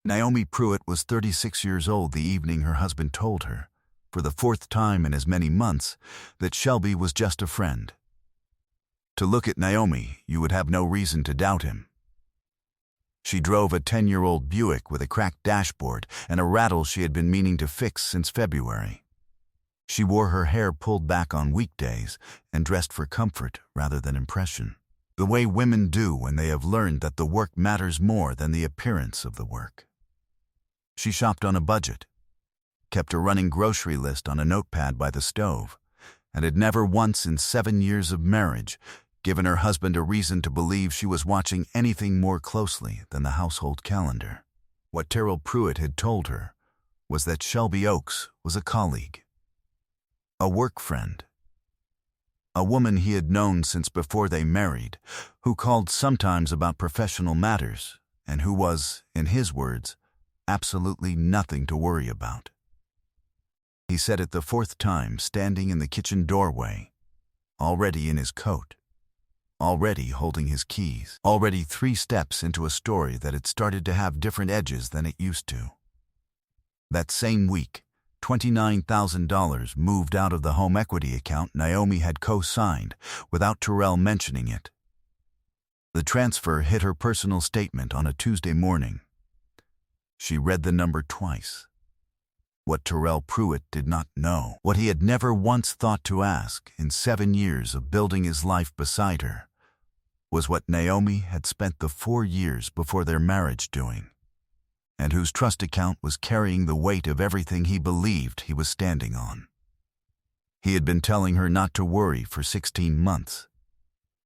Naomi Pruitt was 36 years old the evening her husband told her, for the fourth time in as many months, that Shelby was just a friend. To look at Naomi, you would have no reason to doubt him. She drove a 10-year-old Buick with a cracked dashboard and a rattle she had been meaning to fix since February. She wore her hair pulled back on weekdays and dressed for comfort rather than impression, the way women do when they have learned that the work matters more than the appearance of the work. She shopped on a budget, kept a running grocery list on a notepad by the stove, and had never once in 7 years of marriage given her husband a reason to believe she was watching anything more closely than the household calendar. What Terrell Pruitt had told her was that Shelby Oaks was a colleague, a work friend, a woman he had known since before they married, who called sometimes about professional matters, and who was, in his words, absolutely nothing to worry about. He said it the fourth time, standing in the kitchen doorway, already in his coat, already holding his keys, already 3 steps into a story that had started to have different edges than it used to. That same week, $29,000 moved out of the home equity account Naomi had co-signed without Terrell mentioning it. The transfer hit her personal statement on a Tuesday morning. She read the number twice. What Terrell Pruitt did not know, what he had never once thought to ask in 7 years of building his life beside her, was what Naomi had spent the 4 years before their marriage doing, and whose trust account was carrying the weight of everything he believed he was standing on. He had been telling her not to worry for 16 months.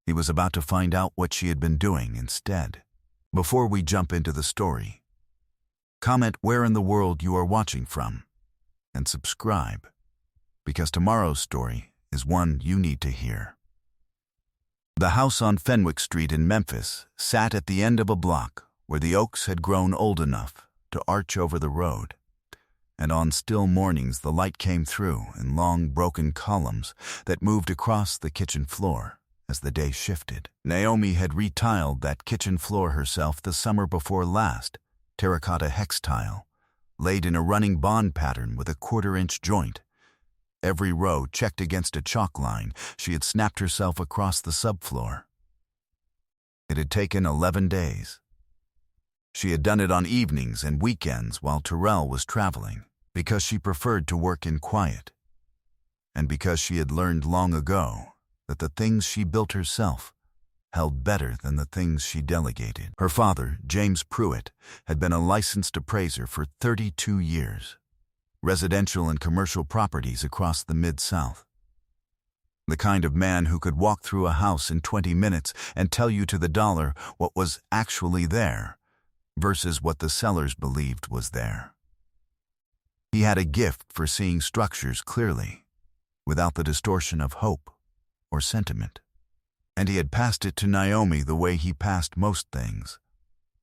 He was about to find out what she had been doing instead. Before we jump into the story, comment where in the world you are watching from, and subscribe, because tomorrow's story is one you need to hear. The house on Fenwick Street in Memphis sat at the end of a block where the oaks had grown old enough to arch over the road, and on still mornings the light came through in long broken columns that moved across the kitchen floor as the day shifted. Naomi had retiled that kitchen floor herself the summer before last, terracotta hex tile, laid in a running bond pattern with a 1/4-inch joint. Every row checked against a chalk line she had snapped herself across the subfloor. It had taken 11 days. She had done it on evenings and weekends while Terrell was traveling, because she preferred to work in quiet, and because she had learned long ago that the things she built herself held better than the things she delegated. Her father, James Pruitt, had been a licensed appraiser for 32 years, residential and commercial properties across the Mid-South. The kind of man who could walk through a house in 20 minutes and tell you to the dollar what was actually there versus what the sellers believed was there. He had a gift for seeing structures clearly, without the distortion of hope or sentiment. And he had passed it to Naomi the way he passed most things,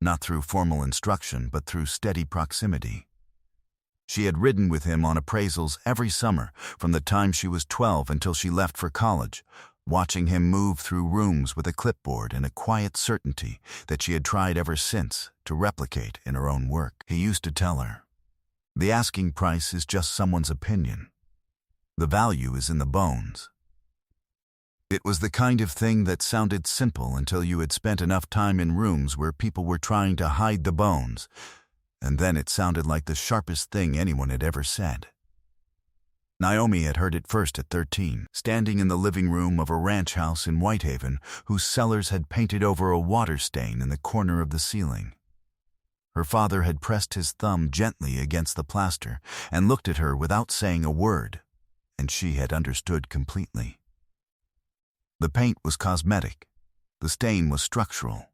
not through formal instruction but through steady proximity. She had ridden with him on appraisals every summer from the time she was 12 until she left for college, watching him move through rooms with a clipboard and a quiet certainty that she had tried ever since to replicate in her own work. He used to tell her, "The asking price is just someone's opinion. The value is in the bones." It was the kind of thing that sounded simple until you had spent enough time in rooms where people were trying to hide the bones, and then it sounded like the sharpest thing anyone had ever said. Naomi had heard it first at 13, standing in the living room of a ranch house in Whitehaven whose cellars had painted over a water stain in the corner of the ceiling. Her father had pressed his thumb gently against the plaster and looked at her without saying a word, and she had understood completely. The paint was cosmetic. The stain was structural.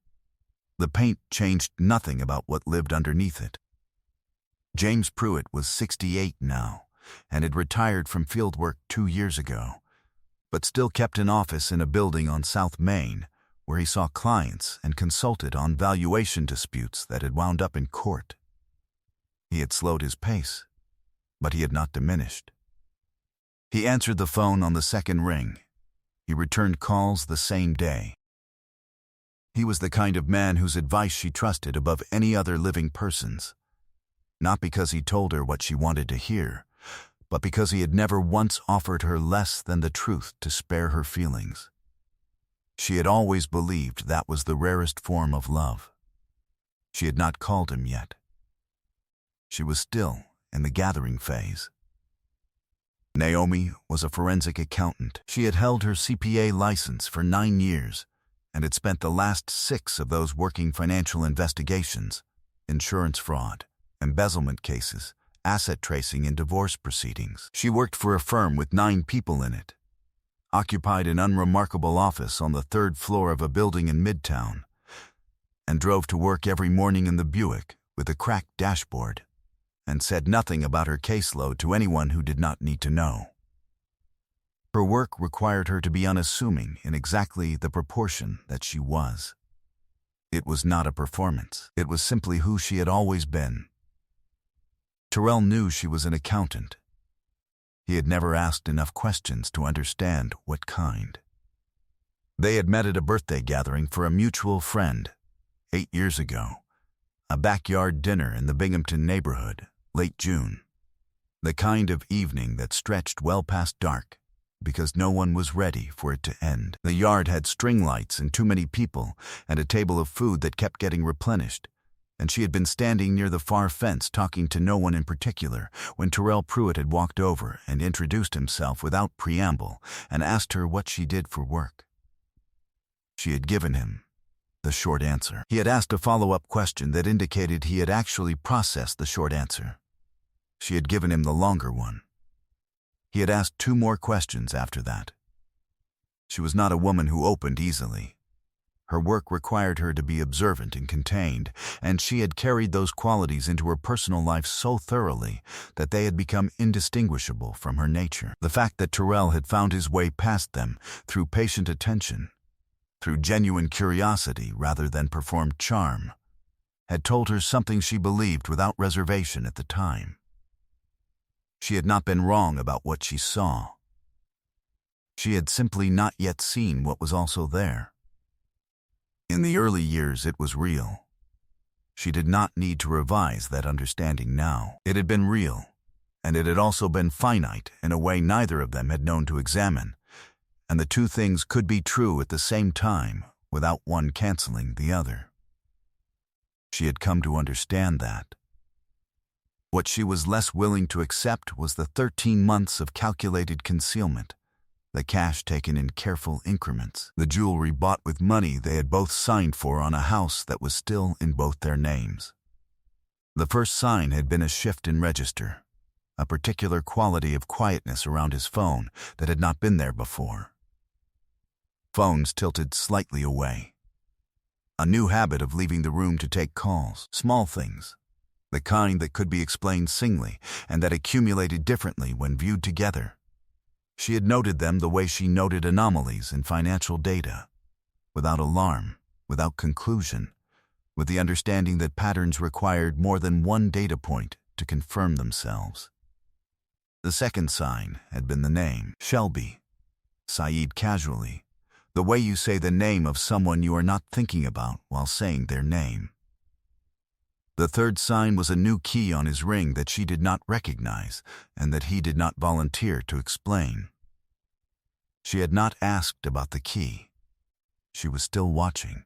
The paint changed nothing about what lived underneath it. James Pruitt was 68 now and had retired from fieldwork 2 years ago, but still kept an office in a building on South Main where he saw clients and consulted on valuation disputes that had wound up in court. He had slowed his pace, but he had not diminished. He answered the phone on the second ring. He returned calls the same day. He was the kind of man whose advice she trusted above any other living person's, not because he told her what she wanted to hear, but because he had never once offered her less than the truth to spare her feelings. She had always believed that was the rarest form of love. She had not called him yet. She was still in the gathering phase. Naomi was a forensic accountant. She had held her CPA license for 9 years and had spent the last 6 of those working financial investigations, insurance fraud, embezzlement cases, asset tracing, and divorce proceedings. She worked for a firm with 9 people in it, occupied an unremarkable office on the 3rd floor of a building in Midtown, and drove to work every morning in the Buick with a cracked dashboard, and said nothing about her caseload to anyone who did not need to know. Her work required her to be unassuming in exactly the proportion that she was. It was not a performance. It was simply who she had always been. Terrell knew she was an accountant. He had never asked enough questions to understand what kind. They had met at a birthday gathering for a mutual friend 8 years ago, a backyard dinner in the Binghamton neighborhood, late June, the kind of evening that stretched well past dark because no one was ready for it to end. The yard had string lights and too many people and a table of food that kept getting replenished, and she had been standing near the far fence talking to no one in particular when Terrell Pruitt had walked over and introduced himself without preamble and asked her what she did for work. She had given him the short answer. He had asked a follow-up question that indicated he had actually processed the short answer. She had given him the longer one. He had asked 2 more questions after that. She was not a woman who opened easily. Her work required her to be observant and contained, and she had carried those qualities into her personal life so thoroughly that they had become indistinguishable from her nature. The fact that Terrell had found his way past them through patient attention, through genuine curiosity rather than performed charm, had told her something she believed without reservation at the time. She had not been wrong about what she saw. She had simply not yet seen what was also there. In the early years, it was real. She did not need to revise that understanding now. It had been real, and it had also been finite in a way neither of them had known to examine, and the 2 things could be true at the same time without one canceling the other. She had come to understand that. What she was less willing to accept was the 13 months of calculated concealment, the cash taken in careful increments, the jewelry bought with money they had both signed for on a house that was still in both their names. The first sign had been a shift in register, a particular quality of quietness around his phone that had not been there before. Phones tilted slightly away. A new habit of leaving the room to take calls, small things, the kind that could be explained singly and that accumulated differently when viewed together. She had noted them the way she noted anomalies in financial data, without alarm, without conclusion, with the understanding that patterns required more than one data point to confirm themselves. The second sign had been the name, Shelby. Saeed casually, the way you say the name of someone you are not thinking about while saying their name. The third sign was a new key on his ring that she did not recognize and that he did not volunteer to explain. She had not asked about the key. She was still watching.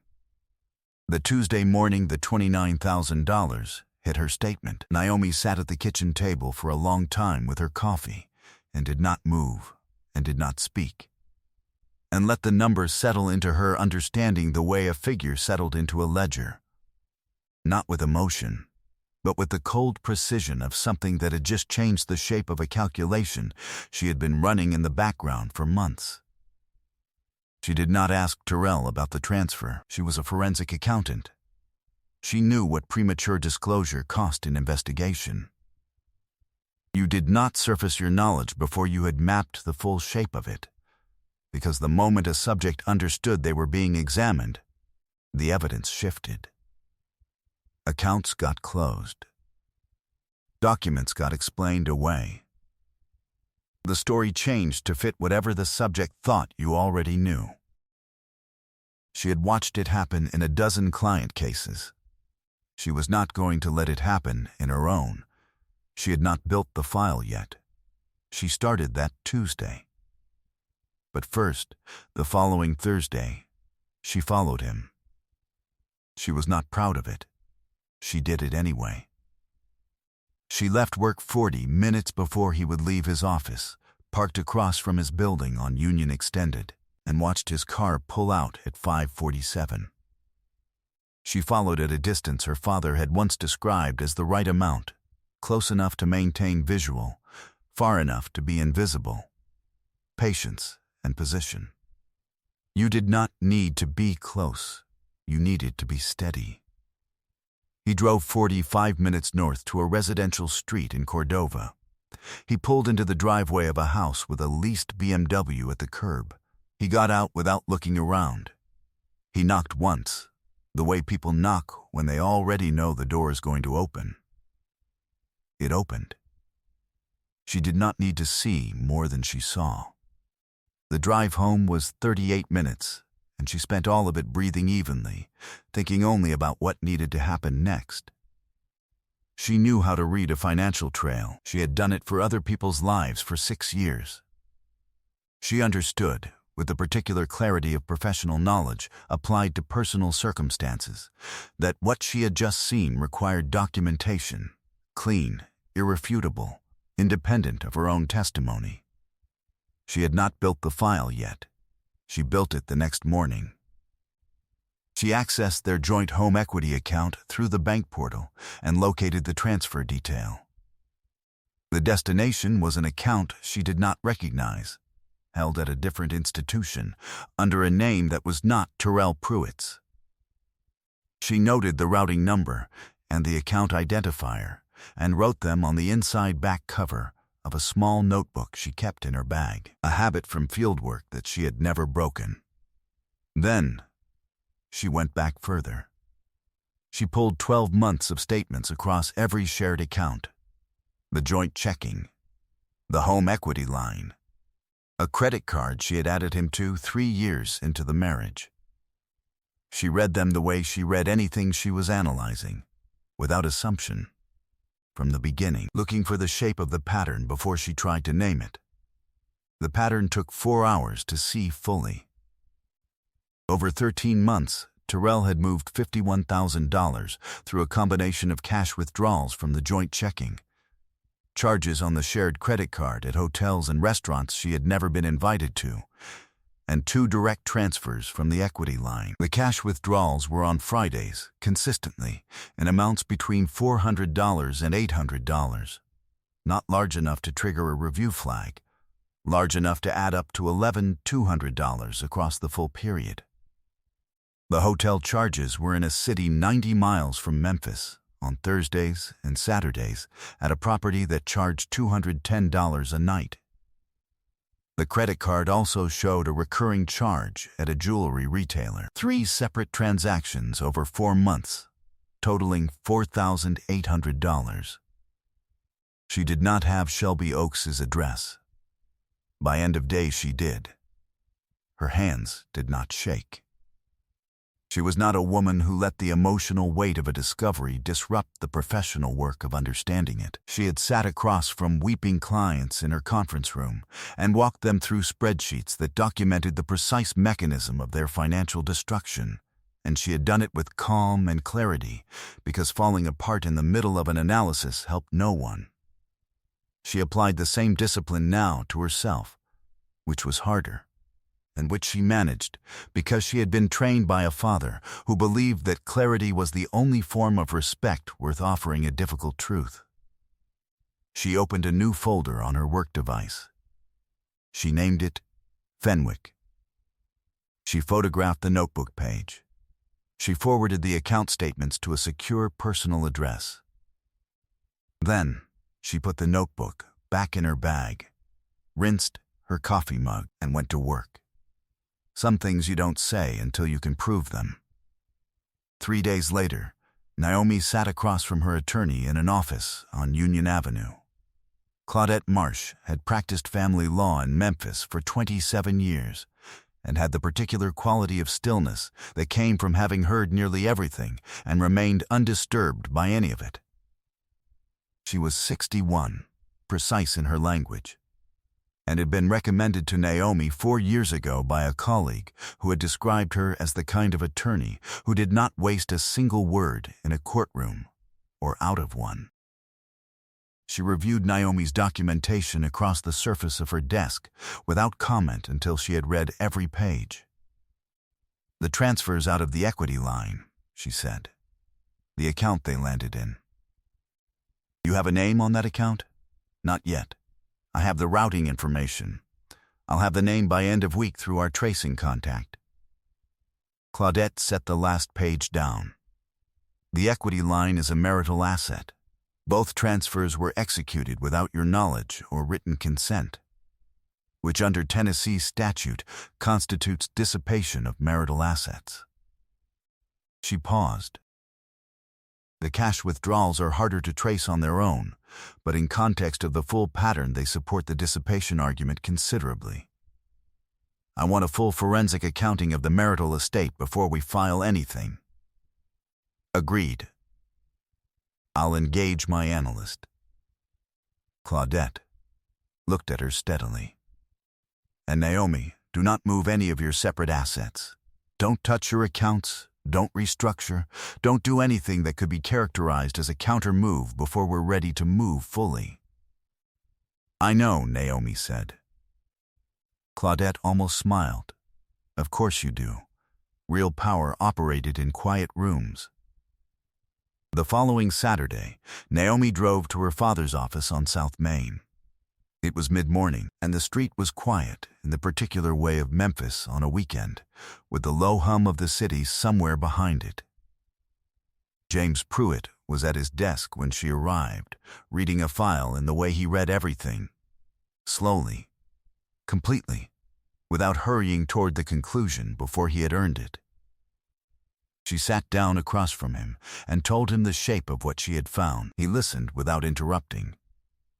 The Tuesday morning the $29,000 hit her statement. Naomi sat at the kitchen table for a long time with her coffee and did not move and did not speak, and let the numbers settle into her understanding the way a figure settled into a ledger. Not with emotion, but with the cold precision of something that had just changed the shape of a calculation she had been running in the background for months. She did not ask Terrell about the transfer. She was a forensic accountant. She knew what premature disclosure cost in investigation. You did not surface your knowledge before you had mapped the full shape of it, because the moment a subject understood they were being examined, the evidence shifted. Accounts got closed. Documents got explained away. The story changed to fit whatever the subject thought you already knew. She had watched it happen in a dozen client cases. She was not going to let it happen in her own. She had not built the file yet. She started that Tuesday. But first, the following Thursday, she followed him. She was not proud of it. She did it anyway. She left work 40 minutes before he would leave his office, parked across from his building on Union Extended, and watched his car pull out at 5:47. She followed at a distance her father had once described as the right amount, close enough to maintain visual, far enough to be invisible. Patience and position. You did not need to be close. You needed to be steady. He drove 45 minutes north to a residential street in Cordova. He pulled into the driveway of a house with a leased BMW at the curb. He got out without looking around. He knocked once, the way people knock when they already know the door is going to open. It opened. She did not need to see more than she saw. The drive home was 38 minutes, and she spent all of it breathing evenly, thinking only about what needed to happen next. She knew how to read a financial trail. She had done it for other people's lives for 6 years. She understood, with the particular clarity of professional knowledge applied to personal circumstances, that what she had just seen required documentation, clean, irrefutable, independent of her own testimony. She had not built the file yet. She built it the next morning. She accessed their joint home equity account through the bank portal and located the transfer detail. The destination was an account she did not recognize, held at a different institution, under a name that was not Terrell Pruitt's. She noted the routing number and the account identifier and wrote them on the inside back cover of a small notebook she kept in her bag, a habit from fieldwork that she had never broken. Then, she went back further. She pulled 12 months of statements across every shared account, the joint checking, the home equity line, a credit card she had added him to 3 years into the marriage. She read them the way she read anything she was analyzing, without assumption. From the beginning, looking for the shape of the pattern before she tried to name it. The pattern took 4 hours to see fully. Over 13 months, Terrell had moved $51,000 through a combination of cash withdrawals from the joint checking, charges on the shared credit card at hotels and restaurants she had never been invited to, and 2 direct transfers from the equity line. The cash withdrawals were on Fridays, consistently, in amounts between $400 and $800. Not large enough to trigger a review flag, large enough to add up to $11,200 across the full period. The hotel charges were in a city 90 miles from Memphis, on Thursdays and Saturdays, at a property that charged $210 a night. The credit card also showed a recurring charge at a jewelry retailer. 3 separate transactions over 4 months, totaling $4,800. She did not have Shelby Oaks' address. By end of day she did. Her hands did not shake. She was not a woman who let the emotional weight of a discovery disrupt the professional work of understanding it. She had sat across from weeping clients in her conference room and walked them through spreadsheets that documented the precise mechanism of their financial destruction, and she had done it with calm and clarity because falling apart in the middle of an analysis helped no one. She applied the same discipline now to herself, which was harder, and which she managed because she had been trained by a father who believed that clarity was the only form of respect worth offering a difficult truth. She opened a new folder on her work device. She named it Fenwick. She photographed the notebook page. She forwarded the account statements to a secure personal address. Then, she put the notebook back in her bag, rinsed her coffee mug, and went to work. Some things you don't say until you can prove them. 3 days later, Naomi sat across from her attorney in an office on Union Avenue. Claudette Marsh had practiced family law in Memphis for 27 years, and had the particular quality of stillness that came from having heard nearly everything and remained undisturbed by any of it. She was 61, precise in her language, and had been recommended to Naomi 4 years ago by a colleague who had described her as the kind of attorney who did not waste a single word in a courtroom or out of one. She reviewed Naomi's documentation across the surface of her desk without comment until she had read every page. "The transfers out of the equity line," she said. "The account they landed in." "You have a name on that account?" "Not yet. I have the routing information. I'll have the name by end of week through our tracing contact." Claudette set the last page down. "The equity line is a marital asset. Both transfers were executed without your knowledge or written consent, which under Tennessee statute constitutes dissipation of marital assets." She paused. "The cash withdrawals are harder to trace on their own, but in context of the full pattern they support the dissipation argument considerably. I want a full forensic accounting of the marital estate before we file anything." "Agreed. I'll engage my analyst." Claudette looked at her steadily. "And Naomi, do not move any of your separate assets. Don't touch your accounts, don't restructure, don't do anything that could be characterized as a counter move before we're ready to move fully." "I know," Naomi said. Claudette almost smiled. "Of course you do. Real power operated in quiet rooms." The following Saturday, Naomi drove to her father's office on South Main. It was mid-morning, and the street was quiet in the particular way of Memphis on a weekend, with the low hum of the city somewhere behind it. James Pruitt was at his desk when she arrived, reading a file in the way he read everything, slowly, completely, without hurrying toward the conclusion before he had earned it. She sat down across from him and told him the shape of what she had found. He listened without interrupting.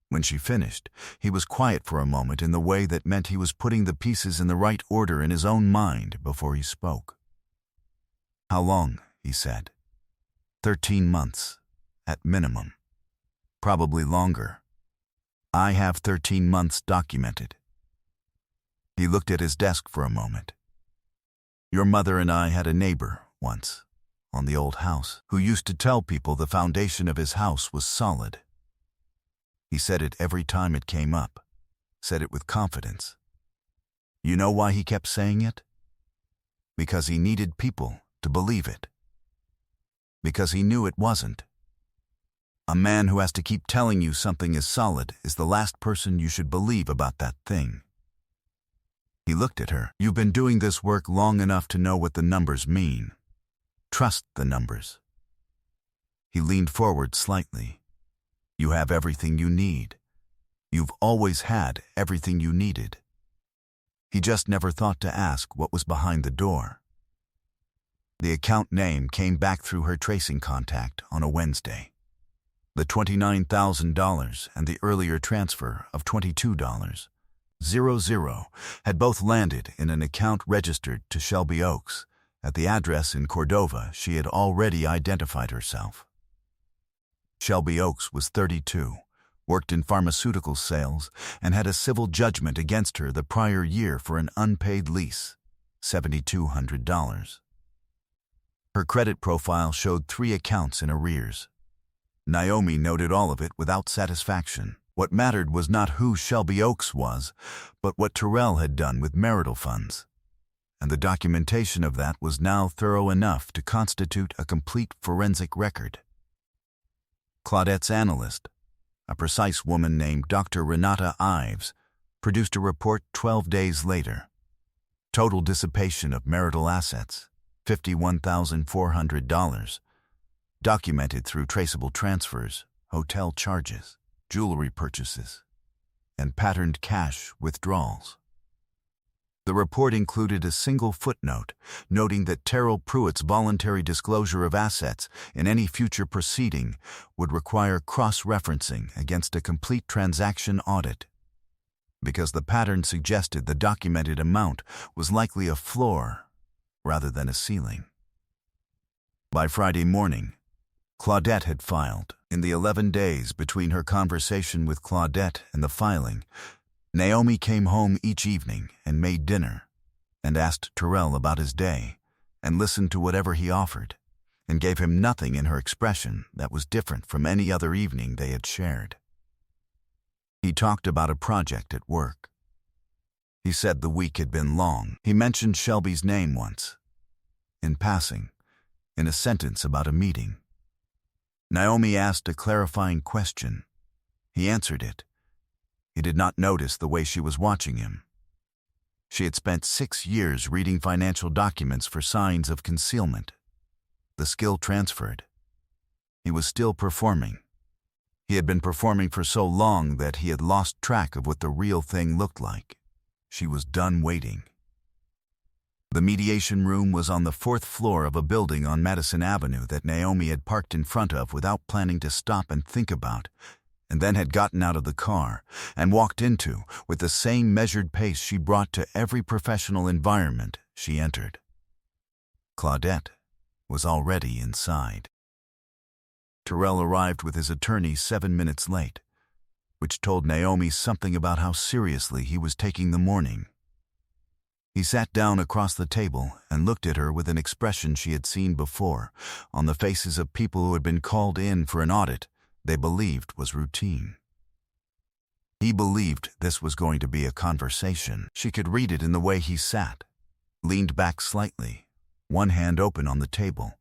When she finished, he was quiet for a moment in the way that meant he was putting the pieces in the right order in his own mind before he spoke. "How long?" he said. 13 months, at minimum. Probably longer. I have 13 months documented." He looked at his desk for a moment. "Your mother and I had a neighbor once, on the old house, who used to tell people the foundation of his house was solid. He said it every time it came up, said it with confidence. You know why he kept saying it? Because he needed people to believe it. Because he knew it wasn't. A man who has to keep telling you something is solid is the last person you should believe about that thing." He looked at her. "You've been doing this work long enough to know what the numbers mean. Trust the numbers." He leaned forward slightly. "You have everything you need. You've always had everything you needed." He just never thought to ask what was behind the door. The account name came back through her tracing contact on a Wednesday. The $29,000 and the earlier transfer of $22.00 had both landed in an account registered to Shelby Oaks. At the address in Cordova, she had already identified herself. Shelby Oaks was 32, worked in pharmaceutical sales, and had a civil judgment against her the prior year for an unpaid lease, $7,200. Her credit profile showed 3 accounts in arrears. Naomi noted all of it without satisfaction. What mattered was not who Shelby Oaks was, but what Terrell had done with marital funds. And the documentation of that was now thorough enough to constitute a complete forensic record. Claudette's analyst, a precise woman named Dr. Renata Ives, produced a report 12 days later. Total dissipation of marital assets, $51,400, documented through traceable transfers, hotel charges, jewelry purchases, and patterned cash withdrawals. The report included a single footnote noting that Terrell Pruitt's voluntary disclosure of assets in any future proceeding would require cross-referencing against a complete transaction audit. because the pattern suggested the documented amount was likely a floor rather than a ceiling. By Friday morning, Claudette had filed. In the 11 days between her conversation with Claudette and the filing, Naomi came home each evening and made dinner, and asked Terrell about his day, and listened to whatever he offered, and gave him nothing in her expression that was different from any other evening they had shared. He talked about a project at work. He said the week had been long. He mentioned Shelby's name once, in passing, in a sentence about a meeting. Naomi asked a clarifying question. He answered it. He did not notice the way she was watching him. She had spent 6 years reading financial documents for signs of concealment. The skill transferred. He was still performing. He had been performing for so long that he had lost track of what the real thing looked like. She was done waiting. The mediation room was on the 4th floor of a building on Madison Avenue that Naomi had parked in front of without planning to stop and think about, and then had gotten out of the car and walked into with the same measured pace she brought to every professional environment she entered. Claudette was already inside. Terrell arrived with his attorney 7 minutes late, which told Naomi something about how seriously he was taking the morning. He sat down across the table and looked at her with an expression she had seen before on the faces of people who had been called in for an audit they believed was routine. He believed this was going to be a conversation. She could read it in the way he sat, leaned back slightly, one hand open on the table,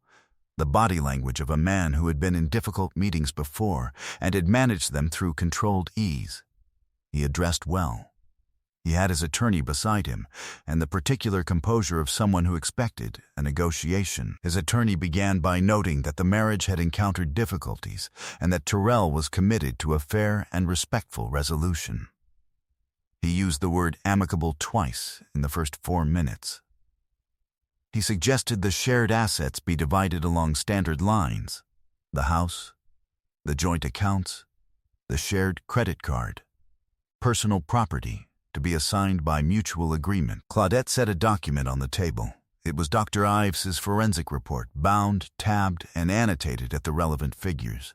the body language of a man who had been in difficult meetings before and had managed them through controlled ease. He addressed well. He had his attorney beside him, and the particular composure of someone who expected a negotiation. His attorney began by noting that the marriage had encountered difficulties and that Terrell was committed to a fair and respectful resolution. He used the word amicable twice in the first 4 minutes. He suggested the shared assets be divided along standard lines: the house, the joint accounts, the shared credit card, personal property, to be assigned by mutual agreement. Claudette set a document on the table. It was Dr. Ives's forensic report, bound, tabbed, and annotated at the relevant figures.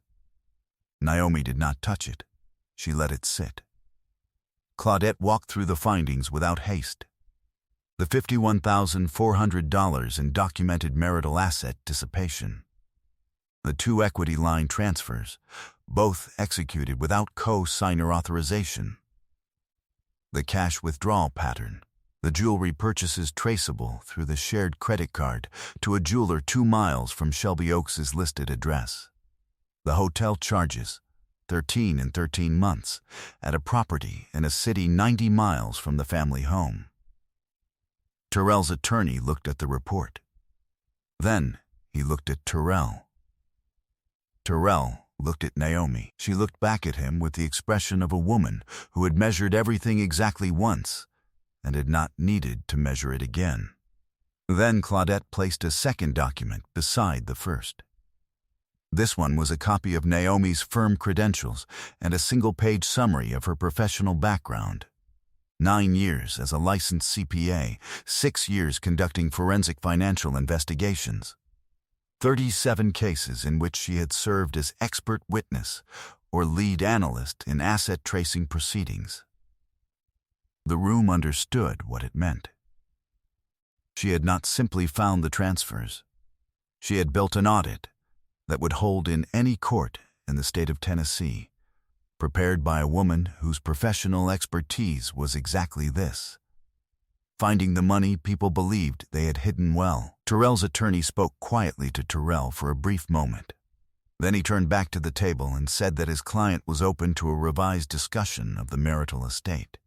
Naomi did not touch it. She let it sit. Claudette walked through the findings without haste. The $51,400 in documented marital asset dissipation. The 2 equity line transfers, both executed without co-signer authorization. The cash withdrawal pattern, the jewelry purchases traceable through the shared credit card to a jeweler 2 miles from Shelby Oaks' listed address. The hotel charges, 13 and 13 months, at a property in a city 90 miles from the family home. Terrell's attorney looked at the report. Then he looked at Terrell. Terrell looked at Naomi. She looked back at him with the expression of a woman who had measured everything exactly once and had not needed to measure it again. Then Claudette placed a second document beside the first. This one was a copy of Naomi's firm credentials and a single-page summary of her professional background. 9 years as a licensed CPA, 6 years conducting forensic financial investigations. 37 cases in which she had served as expert witness or lead analyst in asset tracing proceedings. The room understood what it meant. She had not simply found the transfers. She had built an audit that would hold in any court in the state of Tennessee, prepared by a woman whose professional expertise was exactly this: finding the money people believed they had hidden well. Terrell's attorney spoke quietly to Terrell for a brief moment. Then he turned back to the table and said that his client was open to a revised discussion of the marital estate.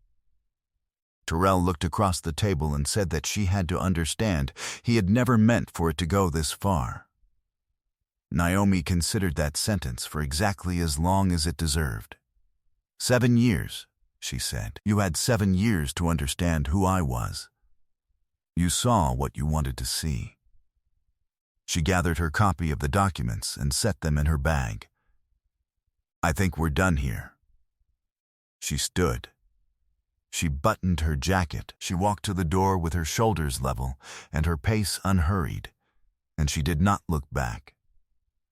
Terrell looked across the table and said that she had to understand he had never meant for it to go this far. Naomi considered that sentence for exactly as long as it deserved. 7 years, she said. You had 7 years to understand who I was. You saw what you wanted to see. She gathered her copy of the documents and set them in her bag. I think we're done here. She stood. She buttoned her jacket. She walked to the door with her shoulders level and her pace unhurried, and she did not look back.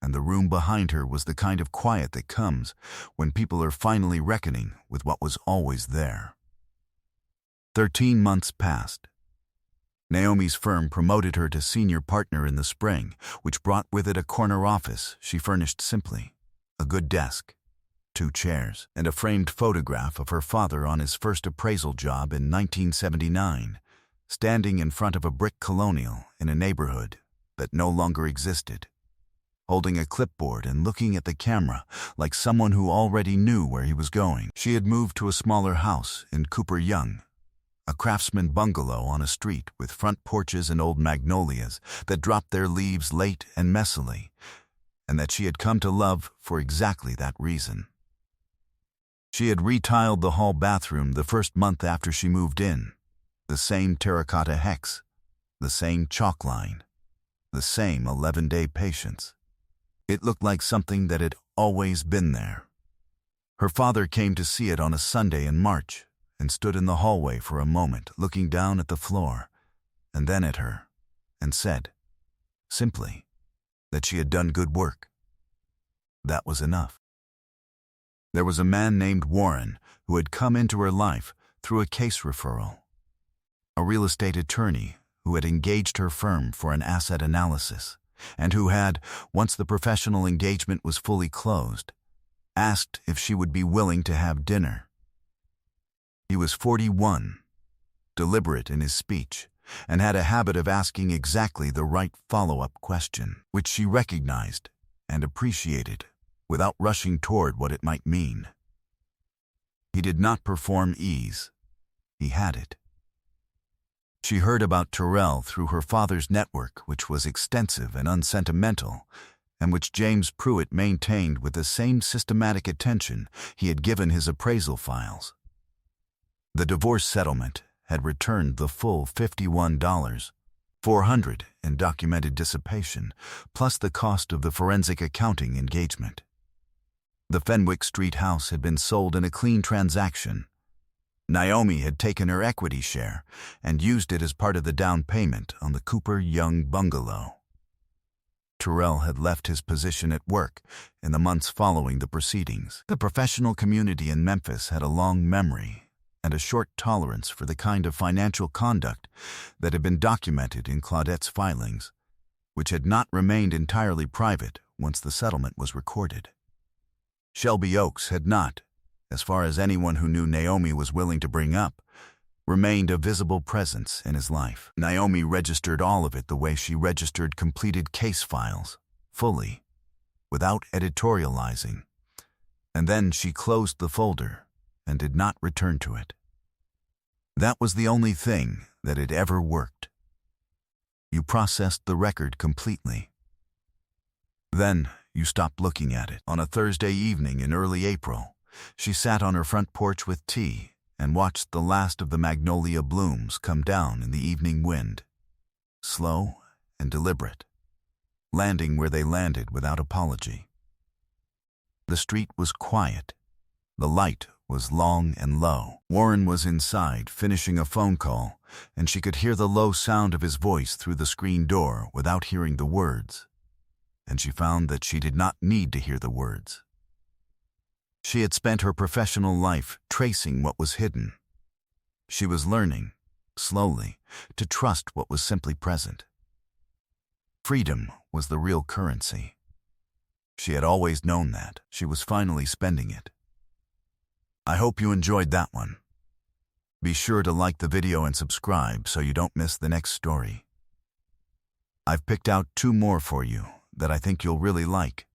And the room behind her was the kind of quiet that comes when people are finally reckoning with what was always there. 13 months passed. Naomi's firm promoted her to senior partner in the spring, which brought with it a corner office she furnished simply, a good desk, 2 chairs, and a framed photograph of her father on his first appraisal job in 1979, standing in front of a brick colonial in a neighborhood that no longer existed, holding a clipboard and looking at the camera like someone who already knew where he was going. She had moved to a smaller house in Cooper Young, a craftsman bungalow on a street with front porches and old magnolias that dropped their leaves late and messily, and that she had come to love for exactly that reason. She had retiled the hall bathroom the first month after she moved in, the same terracotta hex, the same chalk line, the same 11-day patience. It looked like something that had always been there. Her father came to see it on a Sunday in March and stood in the hallway for a moment, looking down at the floor and then at her, and said, simply, that she had done good work. That was enough. There was a man named Warren who had come into her life through a case referral, a real estate attorney who had engaged her firm for an asset analysis, and who had, once the professional engagement was fully closed, asked if she would be willing to have dinner. He was 41, deliberate in his speech, and had a habit of asking exactly the right follow-up question, which she recognized and appreciated without rushing toward what it might mean. He did not perform ease. He had it. She heard about Terrell through her father's network, which was extensive and unsentimental, and which James Pruitt maintained with the same systematic attention he had given his appraisal files. The divorce settlement had returned the full $51,400 in documented dissipation, plus the cost of the forensic accounting engagement. The Fenwick Street house had been sold in a clean transaction. Naomi had taken her equity share and used it as part of the down payment on the Cooper Young bungalow. Terrell had left his position at work in the months following the proceedings. The professional community in Memphis had a long memory and a short tolerance for the kind of financial conduct that had been documented in Claudette's filings, which had not remained entirely private once the settlement was recorded. Shelby Oaks had not, as far as anyone who knew Naomi was willing to bring up, remained a visible presence in his life. Naomi registered all of it the way she registered completed case files, fully, without editorializing, and then she closed the folder and did not return to it. That was the only thing that had ever worked. You processed the record completely. Then you stopped looking at it. On a Thursday evening in early April, she sat on her front porch with tea and watched the last of the magnolia blooms come down in the evening wind, slow and deliberate, landing where they landed without apology. The street was quiet. The light was long and low. Warren was inside, finishing a phone call, and she could hear the low sound of his voice through the screen door without hearing the words. And she found that she did not need to hear the words. She had spent her professional life tracing what was hidden. She was learning, slowly, to trust what was simply present. Freedom was the real currency. She had always known that. She was finally spending it. I hope you enjoyed that one. Be sure to like the video and subscribe so you don't miss the next story. I've picked out 2 more for you that I think you'll really like.